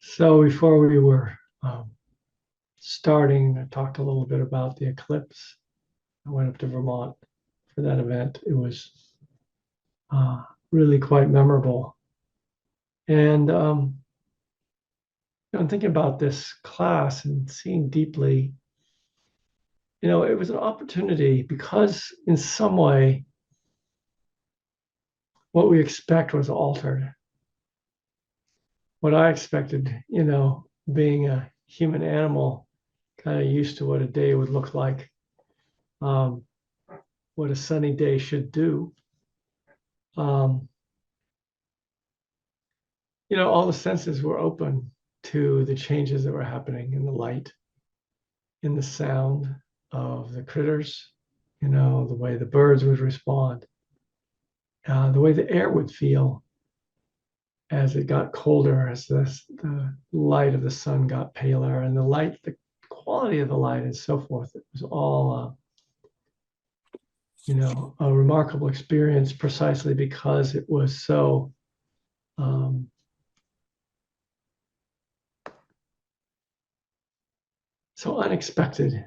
So before we were starting, I talked a little bit about the eclipse. I went up to Vermont for that event. It was uh, really quite memorable. And I'm thinking about this class and seeing deeply, it was an opportunity because in some way, what we expect was altered. What I expected, being a human animal, kind of used to what a day would look like, um, what a sunny day should do. Um, all the senses were open to the changes that were happening in the light, in the sound of the critters, the way the birds would respond, the way the air would feel as it got colder, as the light of the sun got paler, and the quality of the light, and so forth. It was all, a remarkable experience precisely because it was so. Um, so unexpected,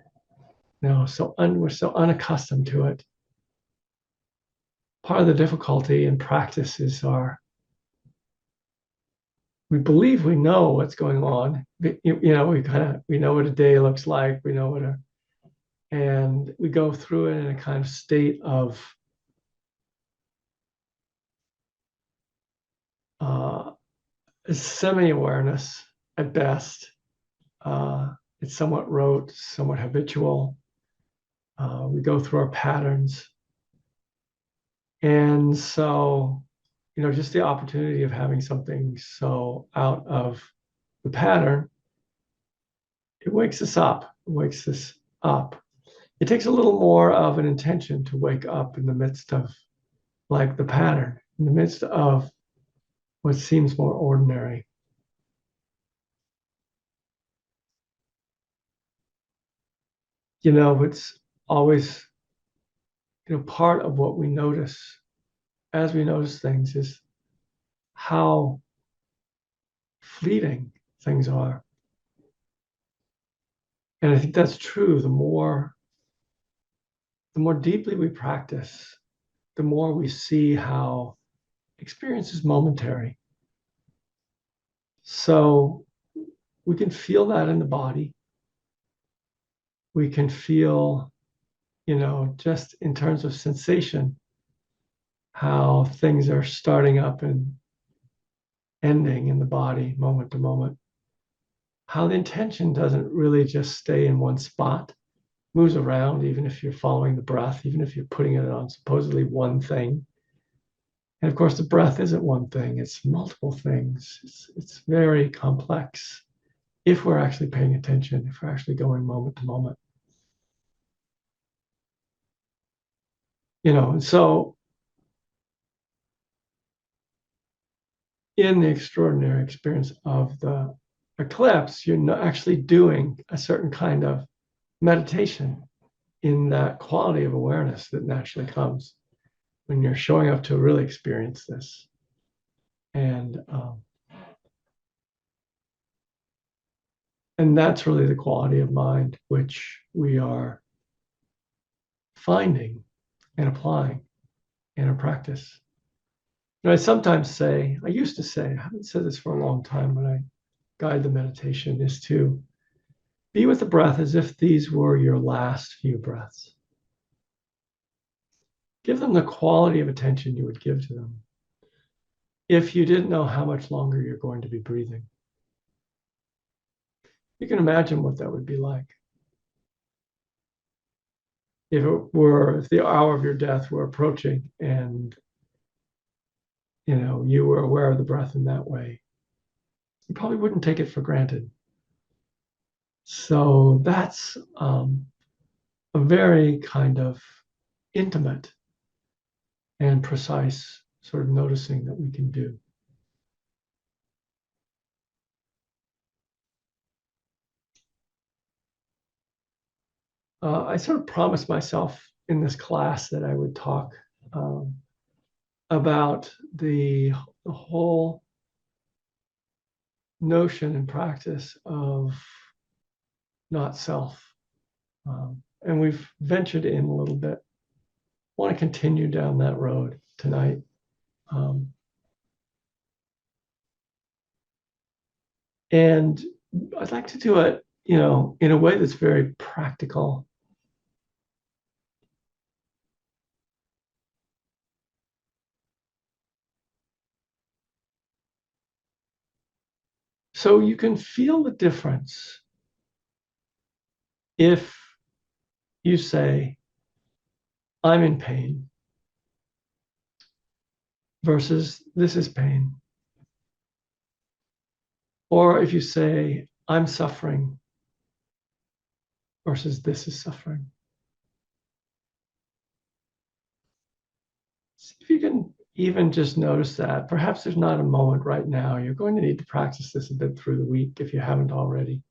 we're so unaccustomed to it. Part of the difficulty in practices are we believe we know what's going on. We know what a day looks like. We know and we go through it in a kind of state of uh, semi-awareness at best. It's somewhat rote, somewhat habitual. We go through our patterns, and so just the opportunity of having something so out of the pattern, it wakes us up. It wakes us up. It takes a little more of an intention to wake up in the midst of like the pattern, in the midst of what seems more ordinary. It's always, part of what we notice as we notice things is how fleeting things are. And I think that's true. The more deeply we practice, the more we see how experience is momentary. So we can feel that in the body. We can feel, just in terms of sensation, how things are starting up and ending in the body moment to moment. How the intention doesn't really just stay in one spot, moves around, even if you're following the breath, even if you're putting it on supposedly one thing. And of course, the breath isn't one thing, it's multiple things. It's very complex if we're actually paying attention, if we're actually going moment to moment. And so in the extraordinary experience of the eclipse, you're not actually doing a certain kind of meditation in that quality of awareness that naturally comes when you're showing up to really experience this. And that's really the quality of mind which we are finding and applying in our practice. I sometimes say, I used to say, I haven't said this for a long time when I guide the meditation, is to be with the breath as if these were your last few breaths. Give them the quality of attention you would give to them if you didn't know how much longer you're going to be breathing. You can imagine what that would be like. If the hour of your death were approaching and you were aware of the breath in that way, you probably wouldn't take it for granted. So that's a very kind of intimate and precise sort of noticing that we can do. I sort of promised myself in this class that I would talk um, about the whole notion and practice of not self. And we've ventured in a little bit. I want to continue down that road tonight. And I'd like to do it, in a way that's very practical. So you can feel the difference if you say, I'm in pain, versus this is pain. Or if you say, I'm suffering, versus this is suffering. See if you can even just notice that. Perhaps there's not a moment right now. You're going to need to practice this a bit through the week if you haven't already.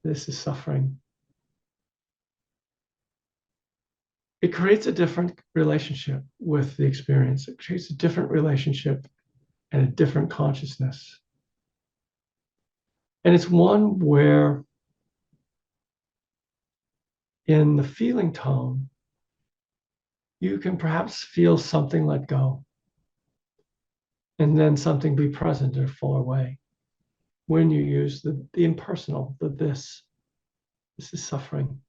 This is suffering. It creates a different relationship with the experience. It creates a different relationship and a different consciousness. And it's one where, in the feeling tone, you can perhaps feel something let go, and then something be present or fall away. When you use the impersonal, the this is suffering.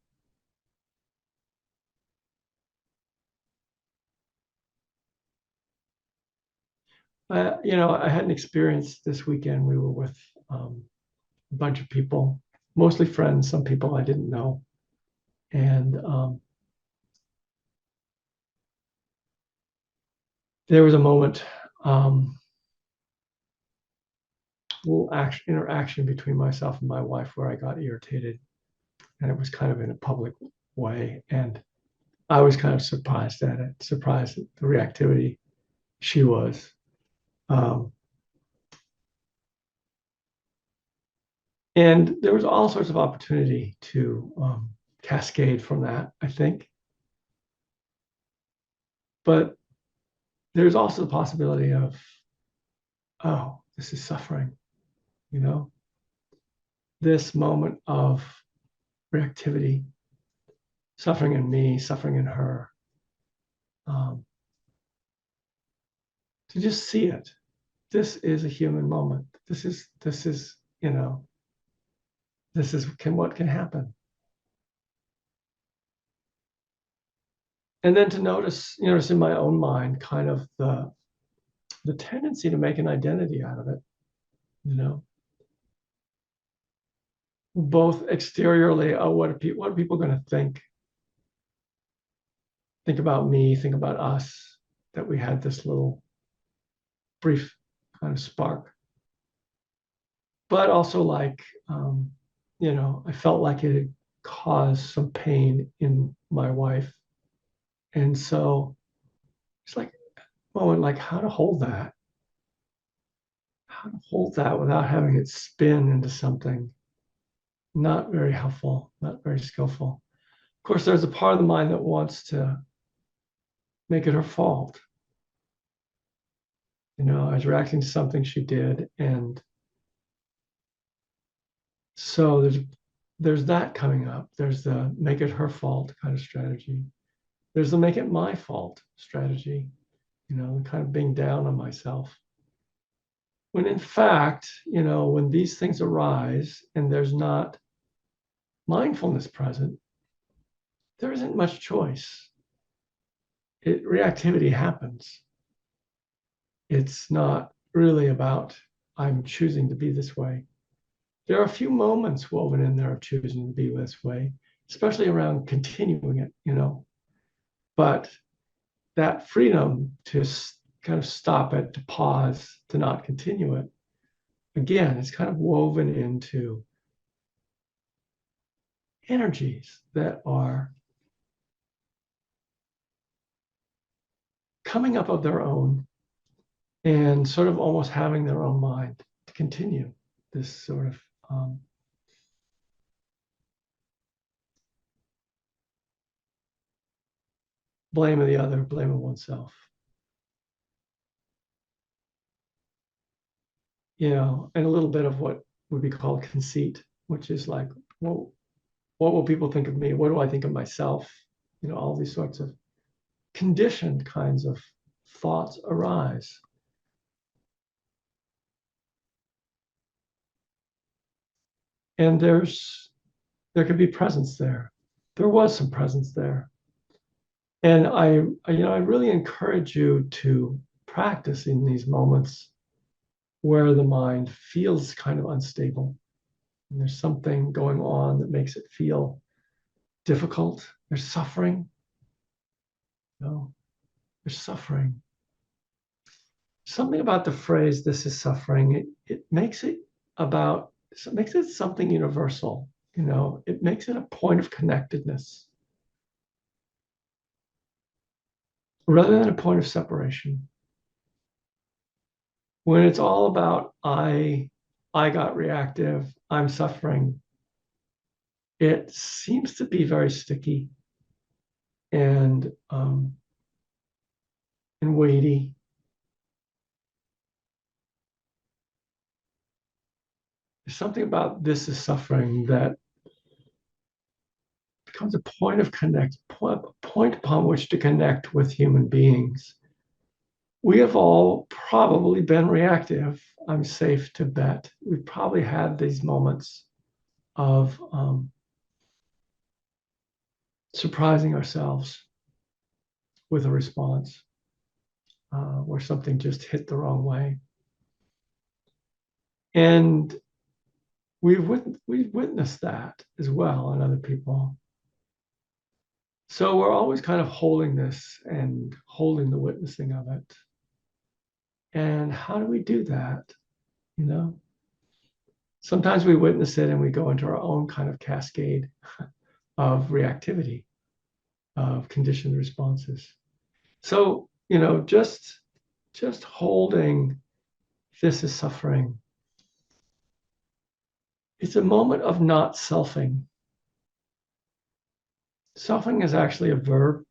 I had an experience this weekend. We were with a bunch of people, mostly friends, some people I didn't know. And there was a moment, interaction between myself and my wife where I got irritated. And it was kind of in a public way. And I was kind of surprised at it, surprised at the reactivity she was. And there was all sorts of opportunity to cascade from that, I think. But there's also the possibility of, oh, this is suffering, this moment of reactivity, suffering in me, suffering in her. To just see it. This is a human moment. This is what can happen. And then to notice in my own mind, kind of the tendency to make an identity out of it, both exteriorly, oh, what are people going to think about me, think about us, that we had this little brief kind of spark. But also I felt like it had caused some pain in my wife. And so it's like a moment, like how to hold that without having it spin into something not very helpful, not very skillful. Of course, there's a part of the mind that wants to make it her fault. I was reacting to something she did, and so there's that coming up. There's the make it her fault kind of strategy. There's the make it my fault strategy, kind of being down on myself. When in fact, when these things arise and there's not mindfulness present, there isn't much choice. Reactivity happens. It's not really about, I'm choosing to be this way. There are a few moments woven in there of choosing to be this way, especially around continuing it, But that freedom to kind of stop it, to pause, to not continue it, again, is kind of woven into energies that are coming up of their own and sort of almost having their own mind to continue this sort of blame of the other, blame of oneself. and a little bit of what would be called conceit, which is like, well, what will people think of me? What do I think of myself? All these sorts of conditioned kinds of thoughts arise. And there could be presence there. There was some presence there. And I really encourage you to practice in these moments where the mind feels kind of unstable. And there's something going on that makes it feel difficult. There's suffering. There's suffering. Something about the phrase "this is suffering." It makes it something universal. It makes it a point of connectedness rather than a point of separation. When it's all about I got reactive, I'm suffering, it seems to be very sticky and weighty. There's something about this is suffering that becomes a point of point upon which to connect with human beings. We have all probably been reactive. I'm safe to bet. We've probably had these moments of surprising ourselves with a response where something just hit the wrong way. And we've witnessed that as well in other people. So we're always kind of holding this and holding the witnessing of it. And how do we do that? Sometimes we witness it and we go into our own kind of cascade of reactivity, of conditioned responses. So, just holding this is suffering. It's a moment of not selfing. Selfing is actually a verb.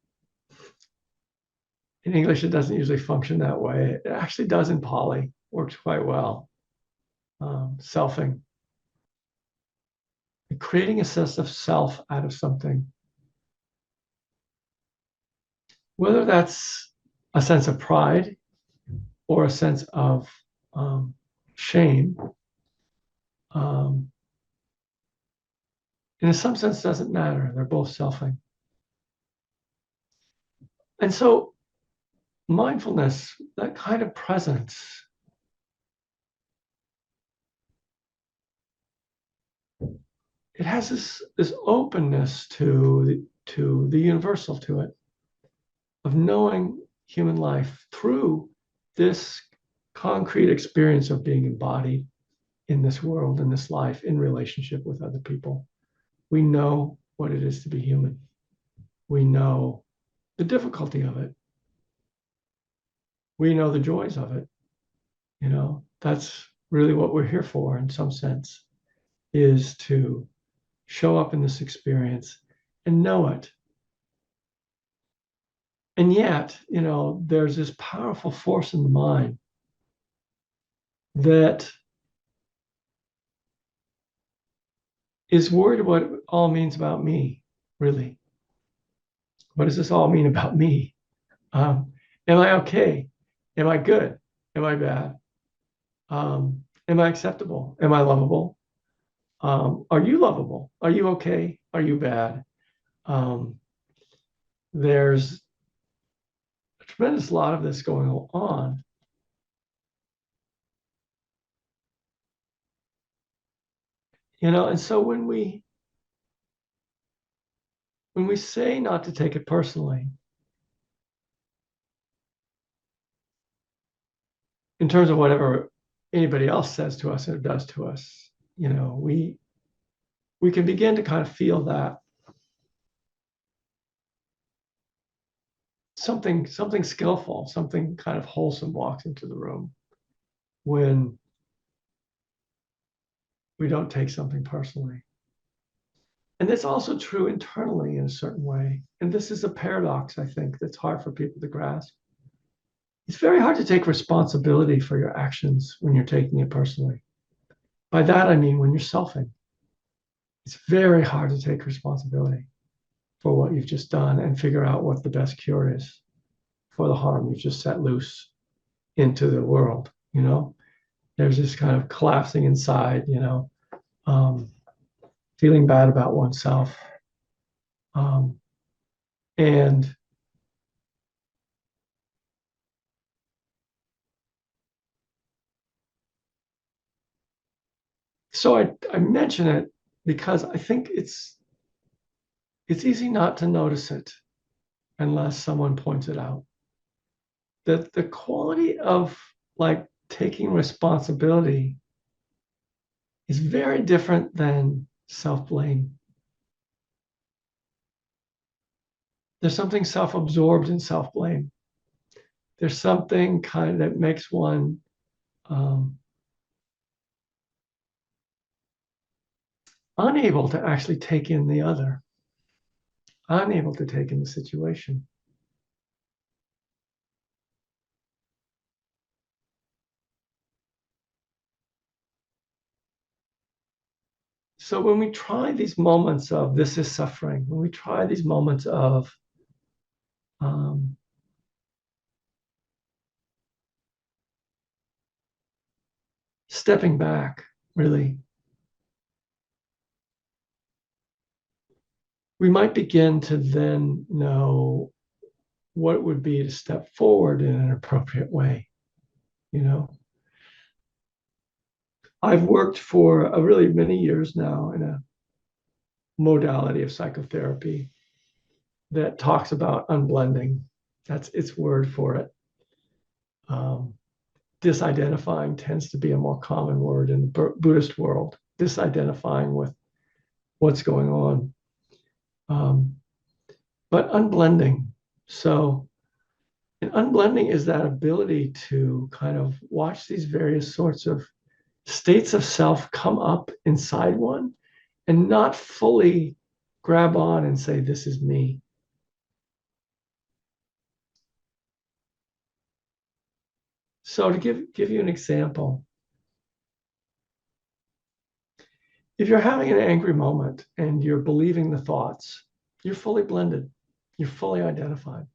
In English, it doesn't usually function that way. It actually does in Pali, works quite well. Selfing. Creating a sense of self out of something. Whether that's a sense of pride or a sense of shame, in some sense doesn't matter. They're both selfing. And so mindfulness, that kind of presence, it has this openness to the universal to it, of knowing human life through this concrete experience of being embodied in this world, in this life, in relationship with other people. We know what it is to be human. We know the difficulty of it. We know the joys of it. That's really what we're here for in some sense, is to show up in this experience and know it. And yet, there's this powerful force in the mind that is worried what it all means about me, really. What does this all mean about me? Am I okay? Am I good? Am I bad? Am I acceptable? Am I lovable? Are you lovable? Are you okay? Are you bad? There's a tremendous lot of this going on. And so when we say not to take it personally, in terms of whatever anybody else says to us or does to us, we can begin to kind of feel that something skillful, something kind of wholesome walks into the room when we don't take something personally. And that's also true internally in a certain way. And this is a paradox, I think, that's hard for people to grasp. It's very hard to take responsibility for your actions when you're taking it personally. By that, I mean when you're selfing. It's very hard to take responsibility for what you've just done and figure out what the best cure is for the harm you've just set loose into the world. There's this kind of collapsing inside, um, feeling bad about oneself. Um, and so I mention it because I think it's easy not to notice it unless someone points it out. That the quality of like taking responsibility is very different than self-blame. There's something self-absorbed in self-blame. There's something kind that makes one um, unable to actually take in the other, unable to take in the situation. So when we try these moments of this is suffering, when we try these moments of um, stepping back, really, we might begin to then know what it would be to step forward in an appropriate way. You know, I've worked for a really many years now in a modality of psychotherapy that talks about unblending. That's its word for it. Um, disidentifying tends to be a more common word in the Buddhist world, disidentifying with what's going on. Um, but unblending. So, and unblending is that ability to kind of watch these various sorts of states of self come up inside one and not fully grab on and say, this is me. So to give you an example, if you're having an angry moment and you're believing the thoughts, you're fully blended, you're fully identified.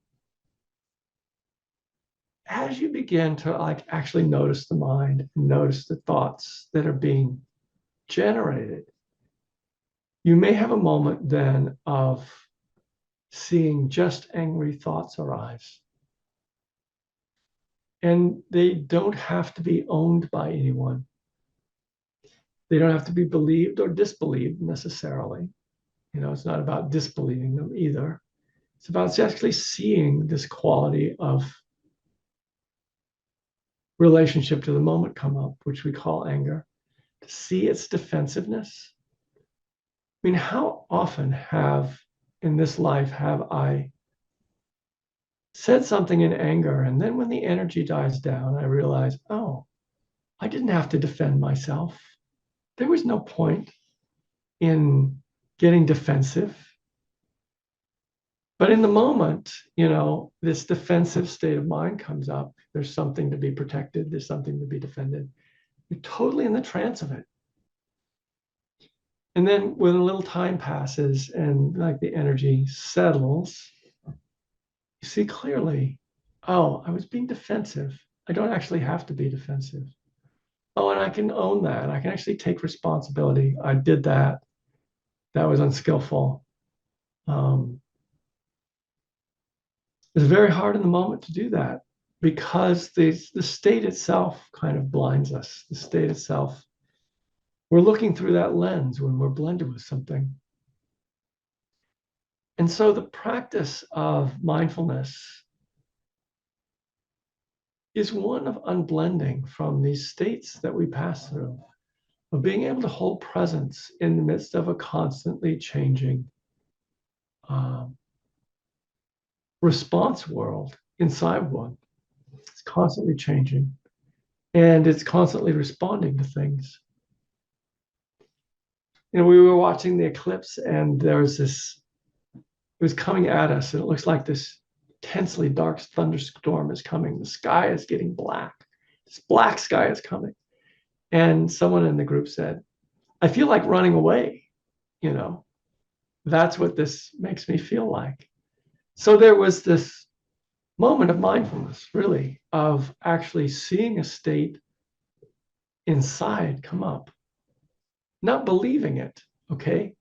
As you begin to like actually notice the mind, notice the thoughts that are being generated, you may have a moment then of seeing just angry thoughts arise. And they don't have to be owned by anyone. They don't have to be believed or disbelieved necessarily. It's not about disbelieving them either. It's about actually seeing this quality of relationship to the moment come up, which we call anger, to see its defensiveness. I mean, how often in this life have I said something in anger, and then when the energy dies down, I realize, oh, I didn't have to defend myself. There was no point in getting defensive. But in the moment, this defensive state of mind comes up. There's something to be protected. There's something to be defended. You're totally in the trance of it. And then when a little time passes and like the energy settles, you see clearly, oh, I was being defensive. I don't actually have to be defensive. Oh, and I can own that. I can actually take responsibility. I did that. That was unskillful. It's very hard in the moment to do that because the state itself kind of blinds us. The state itself, we're looking through that lens when we're blended with something. And so the practice of mindfulness is one of unblending from these states that we pass through, of being able to hold presence in the midst of a constantly changing um, response world inside one. It's constantly changing and it's constantly responding to things. We were watching the eclipse and there was this, it was coming at us and it looks like this intensely dark thunderstorm is coming. The sky is getting black. This black sky is coming. And someone in the group said, I feel like running away. You know, that's what this makes me feel like. So there was this moment of mindfulness, really, of actually seeing a state inside come up, not believing it. Okay.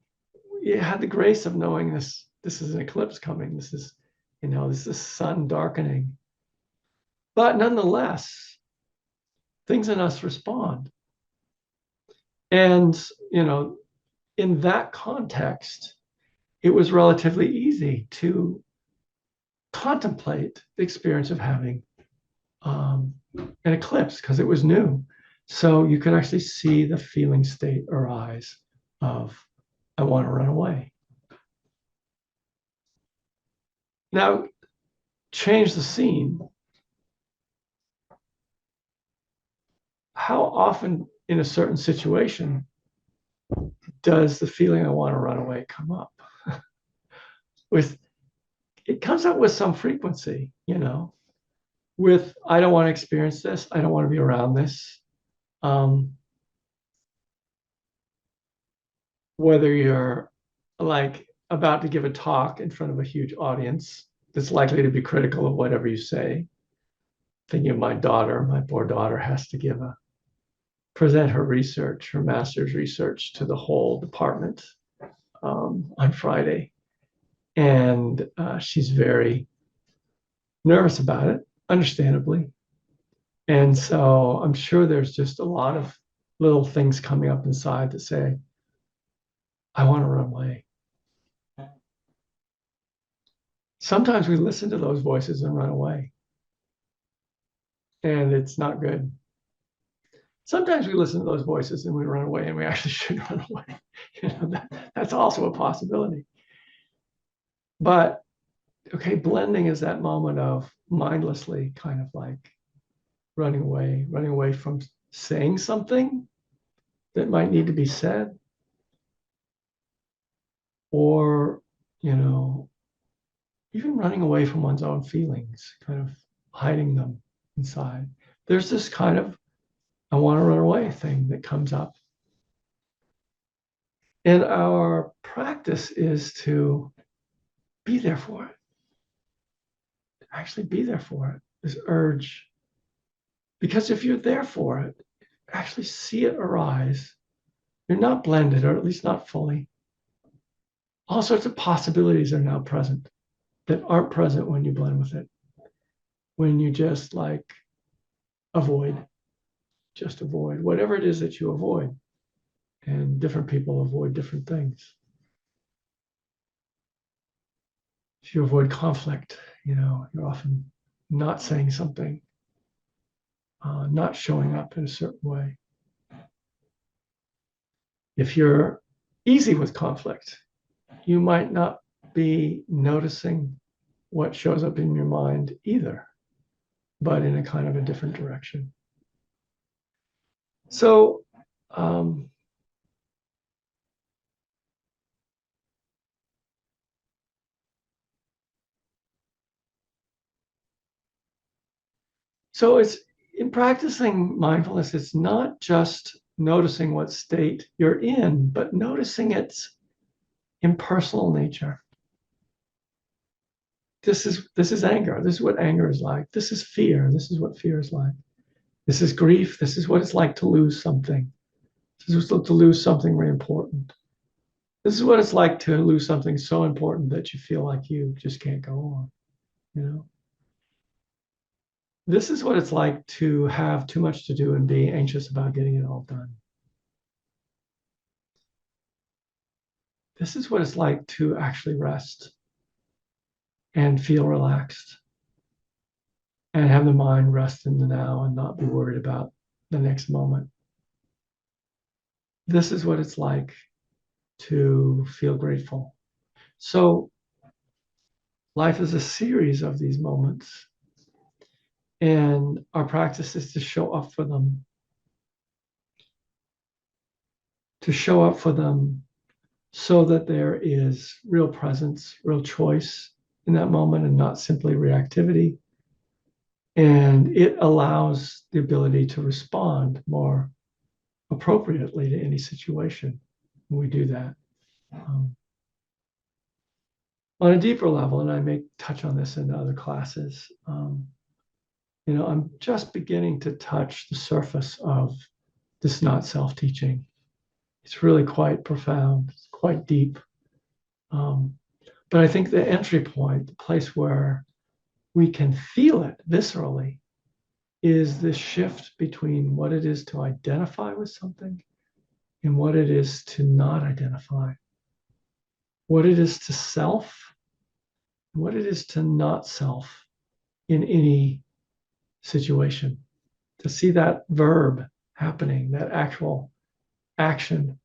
You had the grace of knowing this is an eclipse coming. This is, this is sun darkening. But nonetheless, things in us respond. And, in that context, it was relatively easy to contemplate the experience of having an eclipse because it was new. So you could actually see the feeling state arise of, I want to run away. Now, change the scene. How often in a certain situation does the feeling I want to run away come up? It comes up with some frequency, with I don't want to experience this. I don't want to be around this. Whether you're like about to give a talk in front of a huge audience that's likely to be critical of whatever you say. Thinking of my poor daughter has to present her research, her master's research to the whole department on Friday. And she's very nervous about it, understandably. And so I'm sure there's just a lot of little things coming up inside that say, I want to run away. Sometimes we listen to those voices and run away. And it's not good. Sometimes we listen to those voices and we run away and we actually should run away. That's also a possibility. But okay, blending is that moment of mindlessly kind of like running away from saying something that might need to be said, or, even running away from one's own feelings, kind of hiding them inside. There's this kind of, I want to run away thing that comes up. And our practice is to be there for it. Actually be there for it, this urge. Because if you're there for it, actually see it arise. You're not blended, or at least not fully. All sorts of possibilities are now present that aren't present when you blend with it. When you just like just avoid whatever it is that you avoid. And different people avoid different things. If you avoid conflict, you're often not saying something, not showing up in a certain way. If you're easy with conflict, you might not be noticing what shows up in your mind either, but in a kind of a different direction. So, it's in practicing mindfulness, it's not just noticing what state you're in, but noticing its impersonal nature. This is anger. This is what anger is like. This is fear. This is what fear is like. This is grief. This is what it's like to lose something. This is to lose something really important. This is what it's like to lose something so important that you feel like you just can't go on. This is what it's like to have too much to do and be anxious about getting it all done. This is what it's like to actually rest and feel relaxed and have the mind rest in the now and not be worried about the next moment. This is what it's like to feel grateful. So life is a series of these moments, and our practice is to show up for them. To show up for them so that there is real presence, real choice, in that moment and not simply reactivity. And it allows the ability to respond more appropriately to any situation when we do that. On a deeper level, and I may touch on this in other classes, I'm just beginning to touch the surface of this not self-teaching. It's really quite profound, it's quite deep. But I think the entry point, the place where we can feel it viscerally, is this shift between what it is to identify with something and what it is to not identify, what it is to self, and what it is to not self in any situation. To see that verb happening, that actual action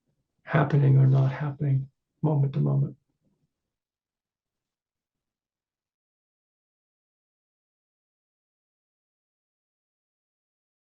happening or not happening moment to moment.